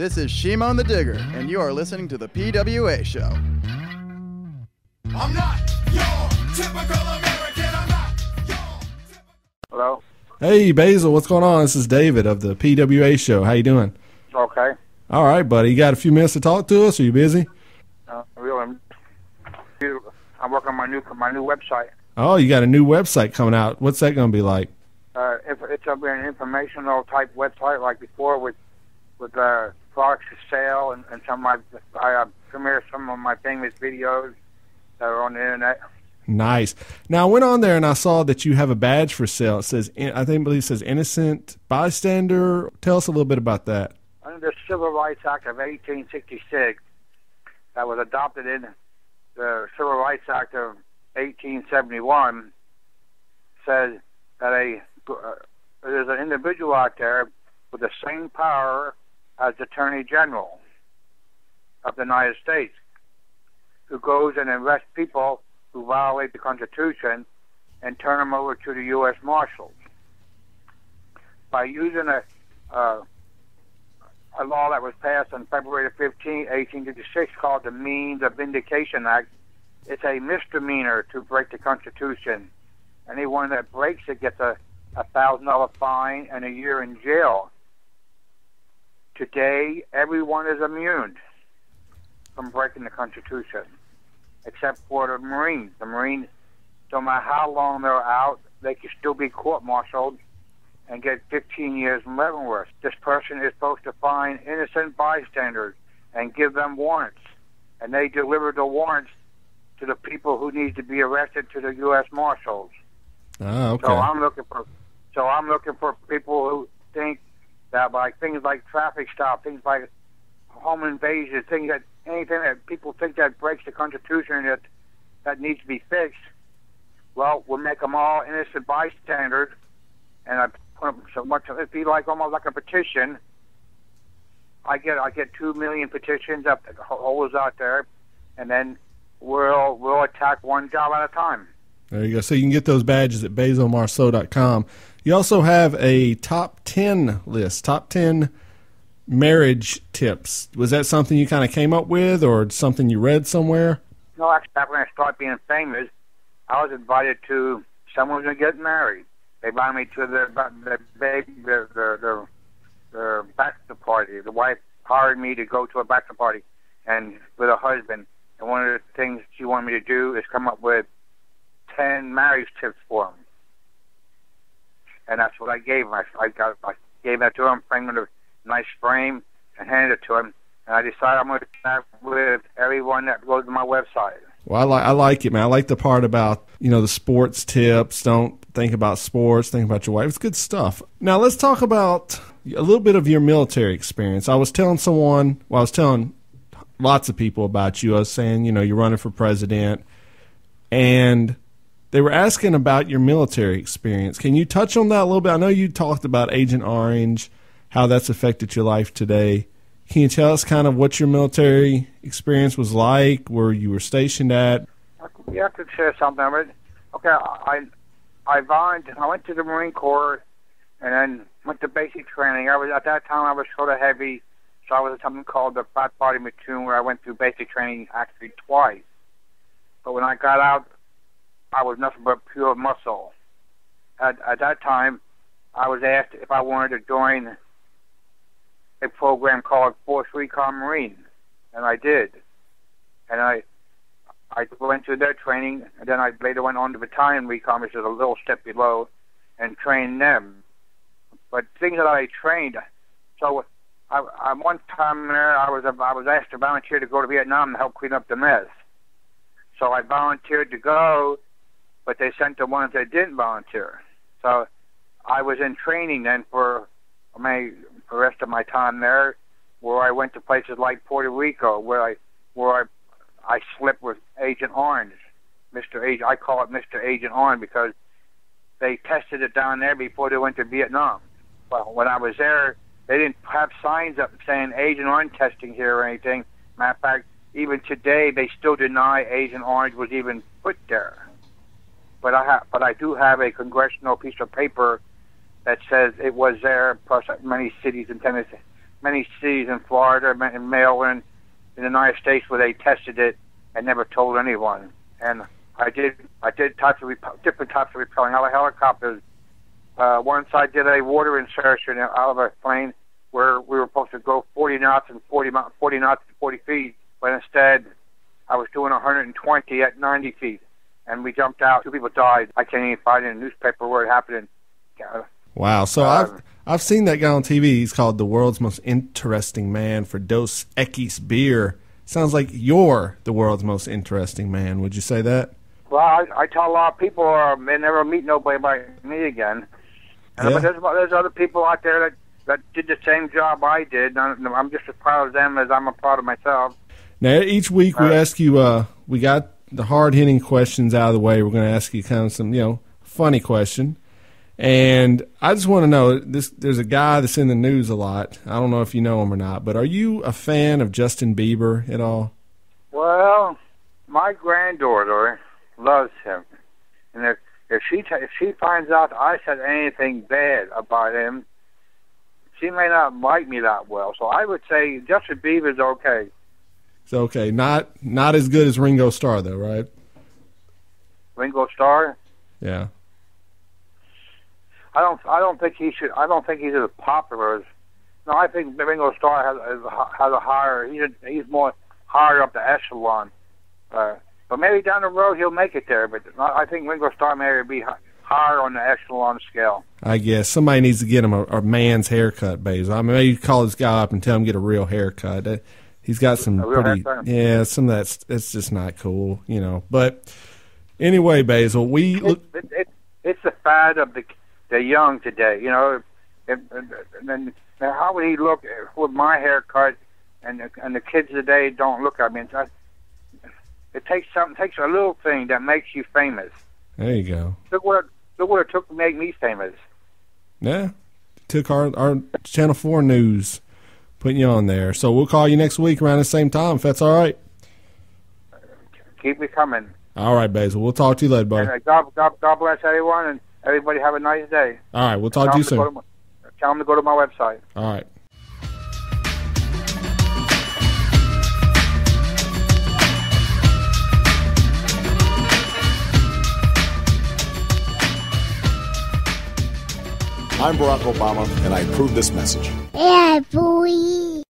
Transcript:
This is Shimon the Digger, and you are listening to the P.W.A. Show. I'm not your typical American. I'm not your typical... Hello? Hey, Basil, what's going on? This is David of the P.W.A. Show. How you doing? Okay. All right, buddy. You got a few minutes to talk to us? Are you busy? Really, I'm working on my new website. Oh, you got a new website coming out. What's that going to be like? It's going to be an informational type website like before with products for sale and some of I premiere some of my famous videos that are on the internet. Nice. Now, I went on there and I saw that you have a badge for sale. It says, I believe it says innocent bystander. Tell us a little bit about that. Under the Civil Rights Act of 1866, that was adopted in the Civil Rights Act of 1871, says that there's an individual out there with the same power as the Attorney General of the United States, who goes and arrests people who violate the Constitution and turn them over to the U.S. Marshals. By using a law that was passed on February 15, 1856, called the Means of Vindication Act, it's a misdemeanor to break the Constitution. Anyone that breaks it gets a $1,000 fine and a year in jail. Today, everyone is immune from breaking the Constitution, except for the Marines. The Marines, no matter how long they're out, they can still be court-martialed and get 15 years in Leavenworth. This person is supposed to find innocent bystanders and give them warrants, and they deliver the warrants to the people who need to be arrested to the U.S. Marshals. Oh, okay. So I'm looking for people who think that by things like traffic stop, things like home invasion, anything that people think that breaks the Constitution that needs to be fixed, well, we'll make them all innocent bystanders, and I put them so much. It'd be like almost like a petition. I get 2 million petitions up the holders out there, and then we'll attack one job at a time. There you go. So you can get those badges at basilmarceaux.com. You also have a top 10 list, top 10 marriage tips. Was that something you kind of came up with or something you read somewhere? No, actually, when I started being famous, I was invited to someone who's going to get married. They invited me to their bachelor party. The wife hired me to go to a bachelor party and with her husband. And one of the things she wanted me to do is come up with 10 marriage tips for him. And that's what I gave him. I gave that to him, framed in a nice frame, and handed it to him. And I decided I'm going to connect with everyone that goes to my website. Well, I like it, man. I like the part about, the sports tips. Don't think about sports. Think about your wife. It's good stuff. Now, let's talk about a little bit of your military experience. I was telling lots of people about you. I was saying, you're running for president, and they were asking about your military experience. Can you touch on that a little bit? I know you talked about Agent Orange, how that's affected your life today. Can you tell us kind of what your military experience was like, where you were stationed at? You have to share something of it. Okay, I volunteered. I went to the Marine Corps and then went to basic training. At that time I was sort of heavy, so I was at something called the Fat Body Platoon, where I went through basic training actually twice. But when I got out, I was nothing but pure muscle. At that time, I was asked if I wanted to join a program called Force Recon Marine, and I did. And I went through their training, and then I later went on to Battalion Recon, which is a little step below, and trained them. But things that I trained, so I one time there, I was asked to volunteer to go to Vietnam to help clean up the mess. So I volunteered to go, but they sent the ones that didn't volunteer. So I was in training then for the rest of my time there, where I went to places like Puerto Rico, where I slept with Agent Orange, Mr. Agent. I call it Mr. Agent Orange because they tested it down there before they went to Vietnam. Well, when I was there, they didn't have signs up saying Agent Orange testing here or anything. Matter of fact, even today, they still deny Agent Orange was even put there. But I do have a congressional piece of paper that says it was there, plus many cities in Tennessee many cities in Florida, in Maryland, in the United States where they tested it and never told anyone. And I did different types of repelling helicopters. Once I did a water insertion out of a plane where we were supposed to go 40 knots and 40 knots and 40 feet, but instead I was doing 120 at 90 feet, and we jumped out. 2 people died. I can't even find it in the newspaper where it happened. Wow. So I've seen that guy on TV. He's called the world's most interesting man for Dos Equis beer. Sounds like you're the world's most interesting man. Would you say that? Well, I tell a lot of people they never meet nobody like me again. And Yeah. But there's other people out there that did the same job I did. I'm just as proud of them as I'm proud of myself. Now, each week we ask you, we got the hard-hitting questions out of the way. We're going to ask you kind of some, funny question. And I just want to know, there's a guy that's in the news a lot. I don't know if you know him or not, but are you a fan of Justin Bieber at all? Well, my granddaughter loves him. And if she finds out I said anything bad about him, she may not like me that well. So I would say Justin Bieber's okay. It's okay. Not as good as Ringo Starr, though, right? Ringo Starr? Yeah. I don't think he should. I don't think he's as popular as. No, I think Ringo Starr has a higher. He's more higher up the echelon. But maybe down the road he'll make it there. But I think Ringo Starr may be higher on the echelon scale. I guess somebody needs to get him a man's haircut, Basil. I mean, maybe call this guy up and tell him to get a real haircut. He's got some pretty, haircut? some of that's just not cool, But anyway, Basil, it's the fad of the young today, And how would he look with my haircut? And the kids today don't look at me. It takes a little thing that makes you famous. There you go. Look what it took to make me famous. Yeah, took our Channel 4 news, putting you on there. So we'll call you next week around the same time, if that's all right. Keep me coming. All right, Basil. We'll talk to you later, buddy. And God bless everyone, and everybody have a nice day. All right, we'll talk to you soon. Tell them to go to my website. All right. I'm Barack Obama, and I approve this message. Yeah, boy.